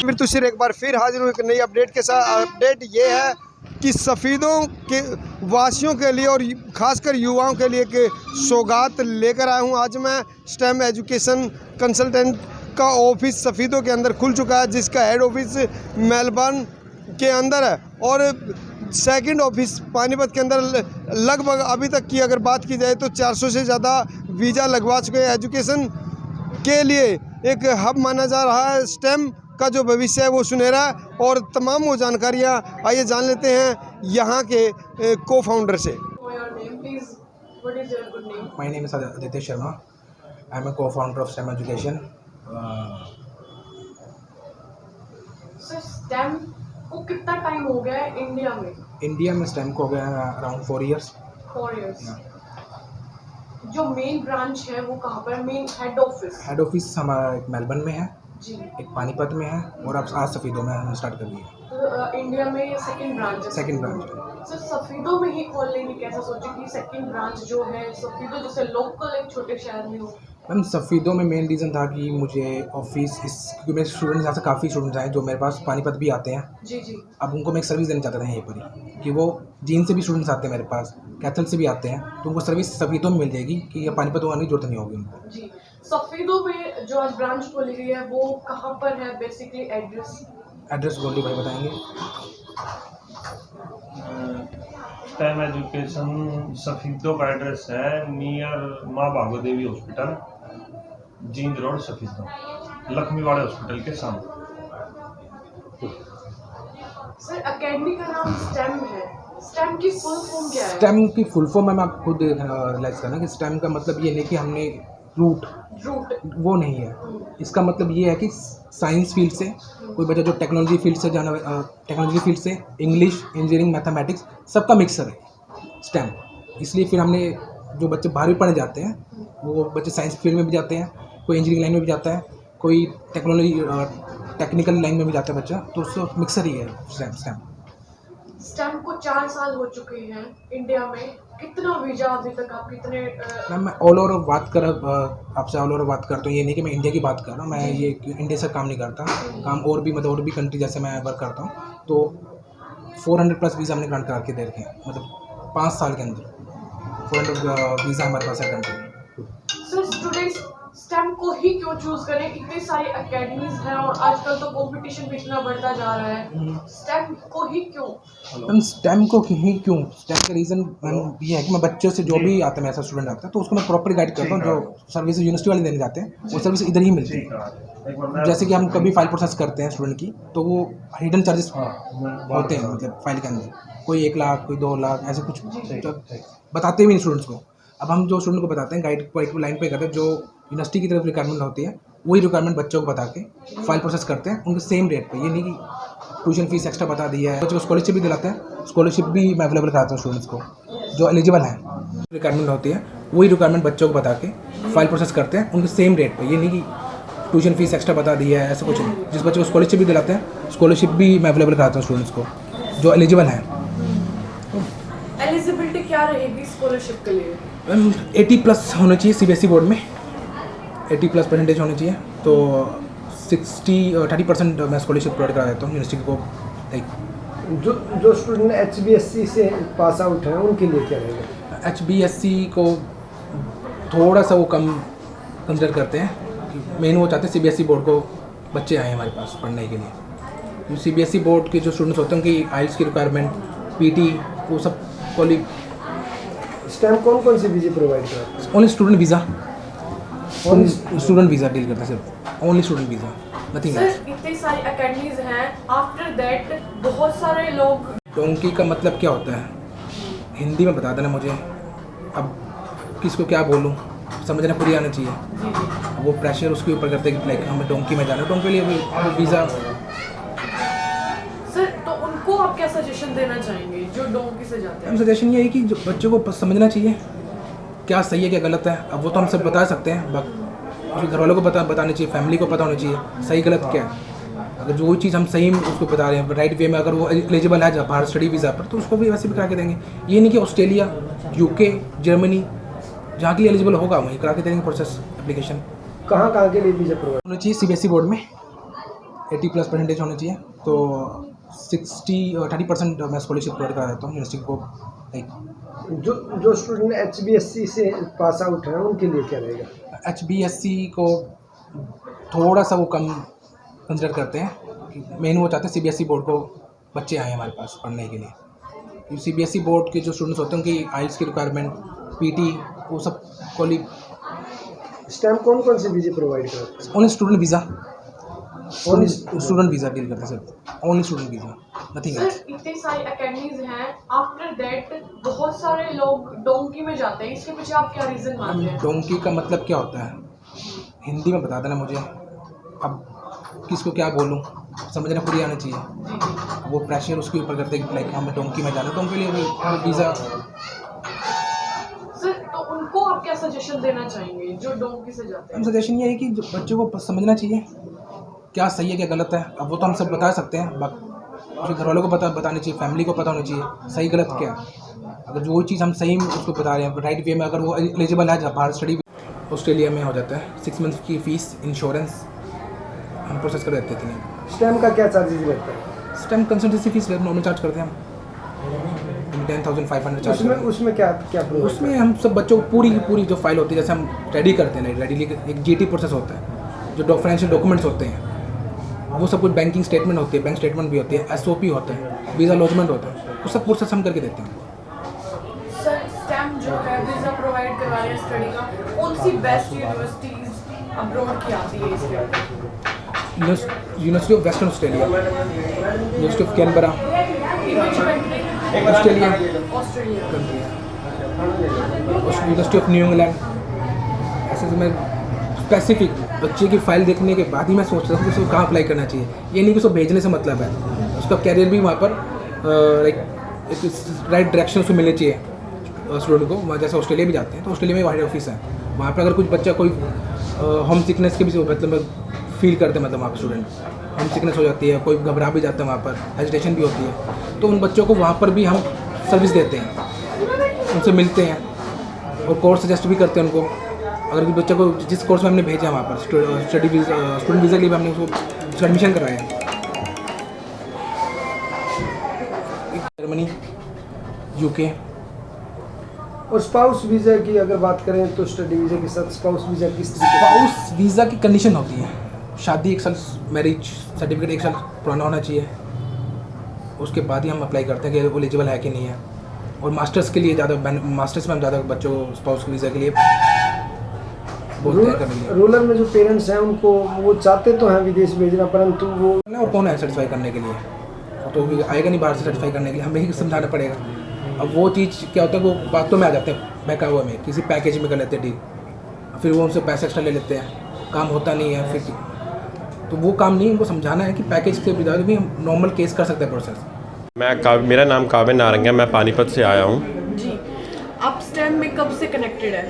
तस्वीर तुशीर एक बार फिर हाजिर हूँ एक नई अपडेट के साथ। अपडेट ये है कि सफ़ीदों के वासियों के लिए और ख़ासकर युवाओं के लिए एक सौगात लेकर आया हूँ। आज मैं स्टेम एजुकेशन कंसल्टेंट का ऑफिस सफ़ीदों के अंदर खुल चुका है, जिसका हेड ऑफिस मेलबर्न के अंदर है और सेकंड ऑफिस पानीपत के अंदर। लगभग अभी तक की अगर बात की जाए तो 400 से ज़्यादा वीज़ा लगवा चुके हैं। एजुकेशन के लिए एक हब माना जा रहा है। स्टेम का जो भविष्य है वो सुनहरा है और तमाम वो जानकारियाँ आइए जान लेते हैं यहाँ के को फाउंडर से। My name is Aditya Sharma. I am a co-founder of STEM Education. Sir stem को कितना टाइम हो गया है इंडिया में? इंडिया में STEM को हो गया अराउंड 4 years. 4 years. जो मेन ब्रांच है वो कहाँ पर? Main head office? Head office हमारा एक मेलबर्न में है जी, एक पानीपत में है और अब आज सफ़ीदों में हम स्टार्ट कर दिए। तो इंडिया में ये सेकंड ब्रांच है? Second branch. सर सफीदों में ही खोलने की कैसा सोचे कि सेकंड ब्रांच जो है सफीदों जैसे लोकल एक छोटे शहर में हो? मैम सफ़ीदों में मेन रीज़न था कि मुझे ऑफिस क्योंकि मेरे स्टूडेंट्स यहाँ से काफ़ी स्टूडेंट्स आए जो मेरे पास पानीपत भी आते हैं। जी जी। अब उनको मैं एक सर्विस देना चाहता था यहीं पर ही कि वो जीन से भी स्टूडेंट्स आते हैं मेरे पास, कैथल से भी आते हैं, तो उनको सर्विस सफ़ीदों में मिल जाएगी कि ये पानीपत आने की जरूरत नहीं होगी उनको। जी, सफीदों में जो आज ब्रांच खोली गई है वो कहाँ पर है? बेसिकली एड्रेस गोल्डी भाई बताएंगे। स्टेम एजुकेशन सफ़ीदों का एड्रेस है near Maa Bhago Devi hospital, Jind road Safidon, लक्ष्मीवाड़े हॉस्पिटल के सामने। सर एकेडमी का नाम स्टेम है, स्टेम की फुल फॉर्म क्या है? स्टेम की फुल फॉर्म में आप खुद रियलाइज़ करना कि स्टेम का मतलब ये नहीं कि हमने रूट वो नहीं है। इसका मतलब ये है कि साइंस फील्ड से कोई बच्चा जो टेक्नोलॉजी फील्ड से जाना, टेक्नोलॉजी फील्ड से इंग्लिश, इंजीनियरिंग, मैथमेटिक्स सबका मिक्सर है स्टेम। इसलिए फिर हमने जो बच्चे बाहर भी पढ़ने जाते हैं वो बच्चे साइंस फील्ड में भी जाते हैं, कोई इंजीनियरिंग लाइन में भी जाता है, कोई टेक्निकल लाइन में भी जाता है बच्चा, तो उसको मिक्सर ही है स्टेम। स्टेम को 4 साल हो चुके हैं इंडिया में। कितना वीजा अभी तक आप कितने? मैम मैं ऑल ओवर बात कर आपसे ऑल ओवर बात करता हूँ, ये नहीं कि मैं इंडिया की बात कर रहा हूँ। मैं ये इंडिया से काम नहीं करता, काम और भी मतलब और भी कंट्री जैसे मैं वर्क करता हूँ, तो 400+ वीज़ा हमने ग्रांट करा के दे रखे हैं, मतलब 5 साल के अंदर 400 वीज़ा हमारे पास है कंट्री। सर स्टूडेंट्स स्टेम को ही क्यों चूज करें? इतनी सारी एकेडमीज हैं और आजकल तो कंपटीशन भी इतना बढ़ता जा रहा है, स्टेम को ही क्यों? मैम स्टेम को ही क्यों? स्टेम का रीज़न मैम ये है कि मैं बच्चों से जो भी आता है, मेरे साथ स्टूडेंट आता है, तो उसको मैं प्रॉपर गाइड करता हूँ। जो सर्विस यूनिवर्सिटी वाले देने जाते हैं वो सर्विस इधर ही मिलती है। जैसे कि हम कभी फाइल प्रोसेस करते हैं स्टूडेंट की, तो वो हिडन चार्जेस होते हैं, मतलब फाइल के अंदर कोई 1 लाख, कोई 2 लाख, ऐसे कुछ बताते भी नहीं स्टूडेंट्स को। अब हम जो स्टूडेंट को बताते हैं गाइड को एक लाइन पे करते हैं, जो यूनिवर्सिटी की तरफ रिक्वायरमेंट होती है वही रिक्वायरमेंट बच्चों को बता के फाइल प्रोसेस करते हैं उनके सेम रेट पे। ये नहीं कि ट्यूशन फीस एक्स्ट्रा बता दी है। बच्चों को स्कॉलरशिप भी दिलाते हैं, स्कॉलरशिप भी मैं अवेलेबल कराता हूँ स्टूडेंट्स को जो एलिजिबल हैं। रिक्वायरमेंट होती है वही रिक्वायरमेंट बच्चों को बता के फाइल प्रोसेस करते हैं उनके सेम रेट पर। ये नहीं कि ट्यूशन फीस एक्स्ट्रा बता दी है, ऐसा कुछ नहीं। जिस बच्चे को स्कॉलरशिप भी दिलाते हैं, स्कॉलरशिप भी मैं अवेलेबल कराता हूँ स्टूडेंट्स को जो एलिजिबल हैं। एलिजिबिलिटी क्या रहेगी स्कॉलरशिप के लिए? 80+ होना चाहिए CBSE बोर्ड में, 80+ परसेंटेज होनी चाहिए, तो 30% मैं स्कॉलरशिप प्रोवाइड करा देता हूँ यूनिवर्सिटी को। जो स्टूडेंट HBSC से पास आउट हैं उनके लिए क्या रहेगा? HBSC को थोड़ा सा वो कम कंसिडर करते हैं, मेन वो चाहते हैं CBSE बोर्ड को बच्चे आए हमारे पास पढ़ने के लिए। CBSE बोर्ड के जो स्टूडेंट्स होते हैं उनकी IELTS की रिक्वायरमेंट, PT, वो सब स्टेम कौन सी वीज़ा प्रोवाइड करता है? Only student visa, student visa deal करता है सिर्फ, only student visa, nothing else. Sir इतनी सारी एकेडमीज हैं, आफ्टर दैट बहुत सारे लोग। डोंकी का मतलब क्या होता है हिंदी में बता देना मुझे, अब किसको क्या बोलूँ, समझना पूरी आना चाहिए। अब वो प्रेशर उसके ऊपर करते हैं कि लाइक हमें डोंकी में जाना है, डोंकी के लिए वीज़ा। सर तो उनको आप क्या सजेशन देना चाहेंगे जो डोंकी से जाते हैं? हम सजेशन ये है कि जो बच्चों को समझना चाहिए क्या सही है क्या गलत है। अब वो तो हम सब बता सकते हैं, बाकी घर वालों को बताना चाहिए, फैमिली को पता होना चाहिए सही गलत क्या है। अगर जो चीज़ हम सही उसको बता रहे हैं राइट वे में, अगर वो एलिजिबल है बाहर स्टडी वीज़ा पर, तो उसको भी वैसे भी करा के देंगे। ये नहीं कि ऑस्ट्रेलिया, UK, जर्मनी जहाँ के लिए एलिजिबल होगा वहीं करा के देंगे प्रोसेस एप्लीकेशन। कहाँ के लिए वीज़ा प्रोवाइड होना चाहिए CBSE बोर्ड में, 80+% होना चाहिए। तो 30% मैं स्कॉलरशिप प्रोवाइड करा देता हूँ यूनिवर्सिटी को। लाइक जो स्टूडेंट HBSC से पास आउट हैं उनके लिए क्या रहेगा? HBSC को थोड़ा सा वो कम कंसिडर करते हैं। मेन वो चाहते हैं CBSE बोर्ड को बच्चे आए हमारे पास पढ़ने के लिए। CBSE बोर्ड के जो स्टूडेंट्स होते हैं उनकी IELTS की रिक्वायरमेंट, PT, वो सब क्वाली स्टैम कौन कौन से वीजे प्रोवाइड करते हैं? Only student visa, student visa deal करते हैं sir, only student visa, nothing else. Sir इतनी सारी अकेडमीज हैं, आफ्टर दैट बहुत सारे लोग डोंकी में जाते हैं, इसके पीछे आप क्या रीजन मानते हैं? डोंकी का मतलब क्या होता है हिंदी में बता देना मुझे, अब किसको क्या बोलूँ, समझना पूरी आना चाहिए। जी जी। वो प्रेशर उसके ऊपर करते हैं लाइक हमें डोंकी में जाना, तो उनके लिए वीज़ा। सर तो उनको आप क्या सजेशन देना चाहेंगे जो डोंकी से जाते हम हैं? सजेशन ये है कि जो बच्चों को समझना चाहिए क्या सही है क्या गलत है। अब वो तो हम सब बता सकते हैं, बाकी घर वालों को बतानी चाहिए, फैमिली को पता होना चाहिए सही गलत क्या है। अगर जो चीज़ हम सही में उसको बता रहे हैं राइट वे में, अगर वो एलिजिबल है बाहर स्टडी ऑस्ट्रेलिया में हो जाता है। 6 मंथ की फ़ीस, इंश्योरेंस हम प्रोसेस कर देते थे। स्टैम का क्या चार्जेस रहता है? Stamp consultancy fees normal charge करते हैं हम 10,500 चार्ज करते हैं। उसमें क्या क्या प्रोवाइड उसमें हम सब बच्चों को पूरी की पूरी जो फाइल होती है, जैसे हम रेडी करते हैं, रेडी एक GT प्रोसेस होता है, जो फाइनेंशियल डॉक्यूमेंट्स होते हैं वो सब कुछ, बैंकिंग स्टेटमेंट होती है, बैंक स्टेटमेंट भी होती है, SOP होता है, वीज़ा लॉजमेंट होता है, वो सब प्रोसेस हम करके देते हैं। सर स्टैम जो है वीजा प्रोवाइड करवा रहे हैं स्टडी का, कौन सी बेस्ट यूनिवर्सिटीज अब्रॉड की आती है इसके अंदर? University of western Australia, university of Canberra, Australia Australia. University of new England. ऐसे तो मैं स्पेसिफिक बच्चे की फ़ाइल देखने के बाद ही मैं सोच रहा हूँ कि उसको कहाँ अप्लाई करना चाहिए। ये नहीं कि उसको भेजने से मतलब है, उसका कैरियर भी वहाँ पर लाइक एक राइट डायरेक्शन उसको मिलनी चाहिए स्टूडेंट को। वहाँ जैसे ऑस्ट्रेलिया भी जाते हैं तो ऑस्ट्रेलिया में वाइड ऑफिस है, वहाँ पर अगर कुछ बच्चा कोई होम सिकनेस के भी मतलब फील करते हैं, मतलब वहाँ पर स्टूडेंट होम सिकनेस हो जाती है, कोई घबरा भी जाता है, वहाँ पर हेजिटेशन भी होती है, तो उन बच्चों को वहाँ पर भी हम सर्विस देते हैं, उनसे मिलते हैं और कोर्स सजेस्ट भी करते हैं उनको। अगर कोई बच्चे को जिस कोर्स में हमने भेजा वहाँ पर स्टूडेंट वीज़ा के लिए हमने उसको एडमिशन कराया। Germany, UK। और स्पाउस वीज़ा की अगर बात करें तो स्टडी वीज़ा के साथ स्पाउस वीज़ा किस तरीके स्पाउस वीज़ा की कंडीशन होती है, शादी 1 साल, मैरिज सर्टिफिकेट 1 साल पुराना होना चाहिए, उसके बाद ही हम अप्लाई करते हैं कि वो एलिजिबल है कि नहीं है। और मास्टर्स के लिए ज़्यादा, मास्टर्स में हम ज़्यादा बच्चों को स्पाउस वीज़ा के लिए बोलते हैं करने के लिए। रूरल में जो पेरेंट्स हैं उनको वो चाहते तो हैं विदेश भेजना, परंतु वो और कौन है सर्टिफाई करने के लिए, तो आएगा नहीं बाहर से सर्टिफाई करने के लिए, हमें ही समझाना पड़ेगा। अब वो चीज़ क्या होता है, वो बातों में आ जाते हैं बहका हुआ में, किसी पैकेज में कर लेते हैं डील, फिर वो उनसे पैसे एक्स्ट्रा ले लेते हैं, काम होता नहीं है, फिर तो वो काम नहीं, उनको समझाना है कि पैकेज के बजाय भी हम नॉर्मल केस कर सकते हैं प्रोसेस। मेरा नाम काव्य नारंग है, मैं पानीपत से आया हूँ। जी, आप स्टैम में कब से कनेक्टेड है?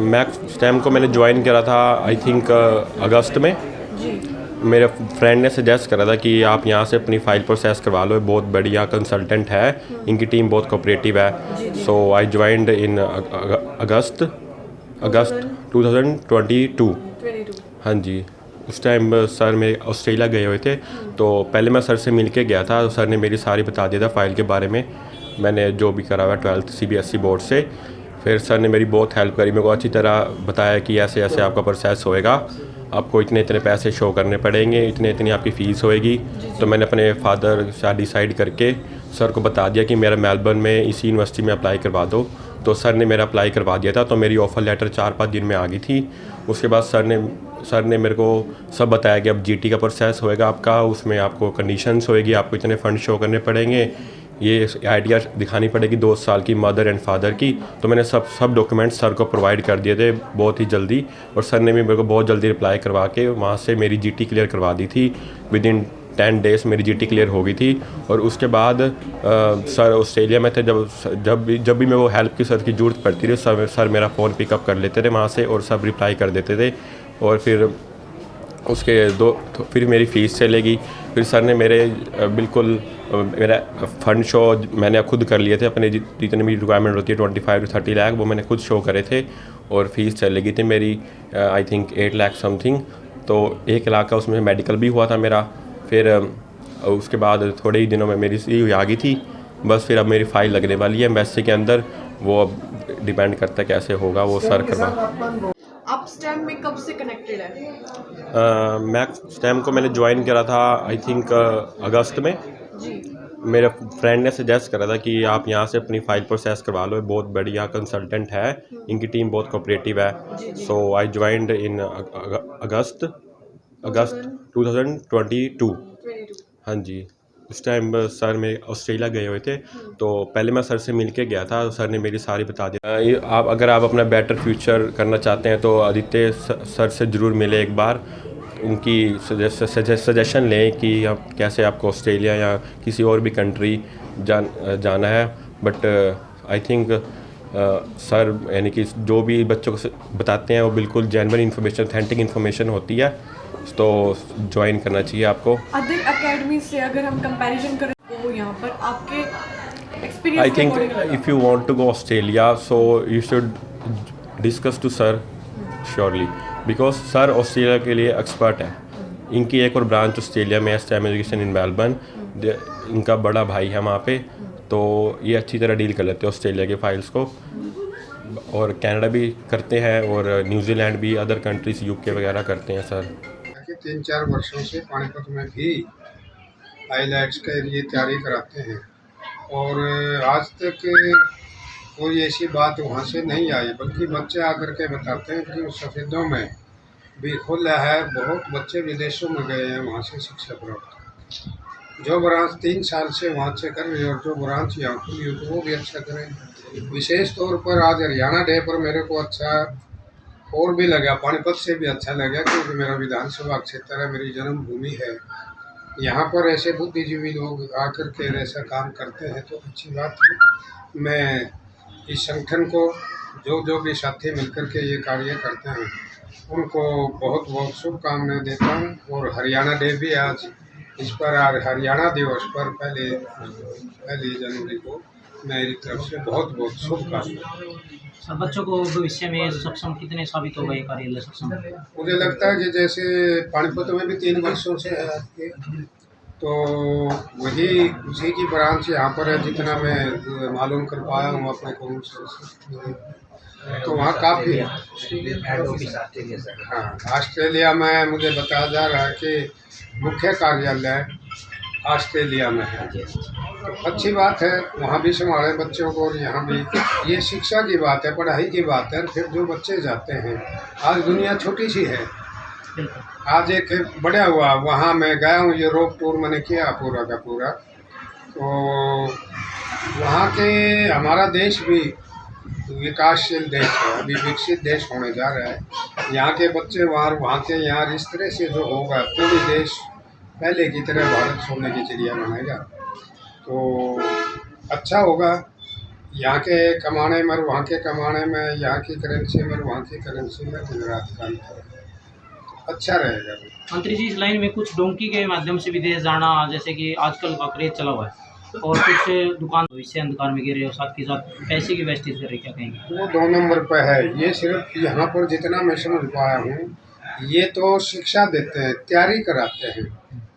मैं स्टैम को मैंने ज्वाइन करा था आई थिंक अगस्त में। जी। मेरे फ्रेंड ने सजेस्ट करा था कि आप यहाँ से अपनी फ़ाइल प्रोसेस करवा लो, बहुत बढ़िया कंसल्टेंट है, इनकी टीम बहुत कोऑपरेटिव है। सो आई ज्वाइंड इन अगस्त 2022। हाँ जी, उस टाइम सर मेरे ऑस्ट्रेलिया गए हुए थे, तो पहले मैं सर से मिल के गया था, तो सर ने मेरी सारी बता दिया था फ़ाइल के बारे में, मैंने जो भी करा हुआ 12th CBSE बोर्ड से। फिर सर ने मेरी बहुत हेल्प करी, मेरे को अच्छी तरह बताया कि ऐसे ऐसे आपका प्रोसेस होएगा, आपको इतने इतने पैसे शो करने पड़ेंगे, इतने इतनी आपकी फ़ीस होएगी। तो मैंने अपने फादर से डिसाइड करके सर को बता दिया कि मेरा मेलबर्न में इसी यूनिवर्सिटी में अप्लाई करवा दो, तो सर ने मेरा अप्लाई करवा दिया था। तो मेरी ऑफ़र लेटर 4-5 दिन में आ गई थी। उसके बाद सर ने मेरे को सब बताया कि अब GT का प्रोसेस होएगा आपका, उसमें आपको कंडीशंस होएगी, आपको इतने फ़ंड शो करने पड़ेंगे, ये आइडिया दिखानी पड़ेगी 2 साल की मदर एंड फादर की। तो मैंने सब डॉक्यूमेंट्स सर को प्रोवाइड कर दिए थे बहुत ही जल्दी, और सर ने भी मेरे को बहुत जल्दी रिप्लाई करवा के वहाँ से मेरी GT क्लियर करवा दी थी। विदिन 10 डेज़ मेरी GT क्लियर हो गई थी। और उसके बाद सर ऑस्ट्रेलिया में थे, जब भी मैं वो हेल्प की सर की ज़रूरत पड़ती थी, सर मेरा फ़ोन पिकअप कर लेते थे वहाँ से और सब रिप्लाई कर देते थे। और फिर फिर मेरी फ़ीस चलेगी। फिर सर ने मेरे बिल्कुल मेरा फ़ंड शो मैंने खुद कर लिए थे, अपने जितनी भी रिक्वायरमेंट होती है 25 to 30 लाख, वो मैंने खुद शो करे थे। और फ़ीस चल गई थी मेरी आई थिंक 8 लाख समथिंग। तो 1 लाख का उसमें मेडिकल भी हुआ था मेरा। फिर उसके बाद थोड़े ही दिनों में मेरी CU आ गई थी। बस फिर अब मेरी फ़ाइल लगने वाली है एम्बेसी के अंदर, वो अब डिपेंड करता है कैसे होगा वो सर करवा। आप स्टेम में कब से कनेक्टेड है? मैं स्टेम को मैंने ज्वाइन करा था आई थिंक अगस्त में। जी। मेरे फ्रेंड ने सजेस्ट करा था कि आप यहाँ से अपनी फ़ाइल प्रोसेस करवा लो, बहुत बढ़िया कंसल्टेंट है, इनकी टीम बहुत कोऑपरेटिव है। सो आई ज्वाइंड इन अगस्त 2022। हाँ जी, उस टाइम सर मेरे ऑस्ट्रेलिया गए हुए थे, तो पहले मैं सर से मिल के गया था। सर ने मेरी सारी बता दी। अगर आप अपना बेटर फ्यूचर करना चाहते हैं तो आदित्य सर से ज़रूर मिले एक बार, उनकी सजेशन लें कि आप कैसे आपको ऑस्ट्रेलिया या किसी और भी कंट्री जाना है। बट आई थिंक सर यानी कि जो भी बच्चों को बताते हैं वो बिल्कुल जेन्युइन इन्फॉर्मेशन, ऑथेंटिक इन्फॉर्मेशन होती है, तो ज्वाइन करना चाहिए आपको। अदर अकेडमी से अगर हम कंपैरिजन करें तो यहाँ पर आपके experience I think if you want to go Australia so you should discuss to sir surely, because sir Australia के लिए एक्सपर्ट है। इनकी एक और ब्रांच ऑस्ट्रेलिया में है, स्टेम एजुकेशन इन मेलबर्न। इनका बड़ा भाई है वहाँ पे, तो ये अच्छी तरह डील कर लेते हैं ऑस्ट्रेलिया के फाइल्स को, और कनाडा भी करते हैं और न्यूजीलैंड भी, अदर कंट्रीज़ UK वगैरह करते हैं सर। 3-4 वर्षों से पानीपत में भी आईलेट्स के लिए तैयारी कराते हैं, और आज तक कोई ऐसी बात वहाँ से नहीं आई, बल्कि बच्चे आकर के बताते हैं कि उस सफ़ेदों में भी खुला है। बहुत बच्चे विदेशों में गए हैं वहाँ से शिक्षा प्राप्त। जो ब्रांच 3 साल से वहाँ से कर रही है और जो ब्रांच यहाँ खुली हो तो वो भी अच्छा करें। विशेष तौर पर आज हरियाणा डे पर मेरे को अच्छा और भी लगा, पानीपत से भी अच्छा लगा, क्योंकि मेरा विधानसभा क्षेत्र है, मेरी जन्मभूमि है। यहाँ पर ऐसे बुद्धिजीवी लोग आकर के ऐसा काम करते हैं तो अच्छी बात है। मैं इस संगठन को जो भी साथी मिलकर के ये कार्य करते हैं उनको बहुत बहुत शुभकामनाएं देता हूँ। और हरियाणा डे भी आज, इस पर हरियाणा दिवस पर पहली जनवरी को मेरी तरफ से बहुत बहुत शुभकामनाएं। सर, बच्चों को भविष्य में सक्षम कितने साबित होगा ये कार्यालय सक्षम? मुझे लगता है कि जैसे पानीपत में भी 3 वर्षों से है आपके, तो वही उसी की ब्रांच यहाँ पर है, जितना मैं मालूम कर पाया हूँ अपने कौन से, तो वहाँ काफ़ी है। हाँ, ऑस्ट्रेलिया में मुझे बताया जा रहा है कि मुख्य कार्यालय ऑस्ट्रेलिया में है, तो अच्छी बात है, वहाँ भी संभाले बच्चों को और यहाँ भी। ये शिक्षा की बात है, पढ़ाई की बात है। फिर जो बच्चे जाते हैं, आज दुनिया छोटी सी है, आज एक बढ़िया हुआ, वहाँ मैं गया हूँ, यूरोप टूर मैंने किया पूरा का पूरा, तो वहाँ के हमारा देश भी विकासशील देश है, अभी विकसित देश होने जा रहा है। यहाँ के बच्चे वहाँ के यहाँ इस तरह से जो होगा, पूरी देश पहले की तरह भारत सोने की चिड़िया बनेगा, तो अच्छा होगा। यहाँ के कमाने में वहाँ के कमाने में, यहाँ की करेंसी में वहाँ की करेंसी में दिन रात काम करें, अच्छा रहेगा। मंत्री जी, इस लाइन में कुछ डोंकी के माध्यम से विदेश जाना, जैसे कि आजकल का क्रेज चला हुआ है, और कुछ दुकान भविष्य अंधकार में गिर रहे हो, साथ के साथ पैसे की वेस्टेज कर रहे, क्या कहेंगे? वो 2 नंबर पर है। ये सिर्फ यहाँ पर जितना मैं समझ पाया हूँ, ये तो शिक्षा देते हैं, तैयारी कराते हैं,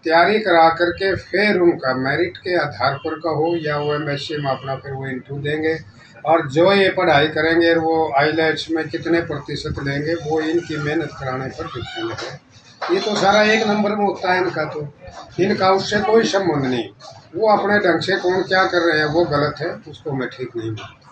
तैयारी करा करके फिर उनका मेरिट के आधार पर का हो या वो MSc में अपना फिर वो इंटरव्यू देंगे, और जो ये पढ़ाई करेंगे वो आईलेट्स में कितने प्रतिशत लेंगे वो इनकी मेहनत कराने पर डिपेंड है। ये तो सारा 1 नंबर में होता है इनका, तो इनका उससे कोई संबंध नहीं। वो अपने ढंग से कौन क्या कर रहे हैं वो गलत है, उसको मैं ठीक नहीं मानता।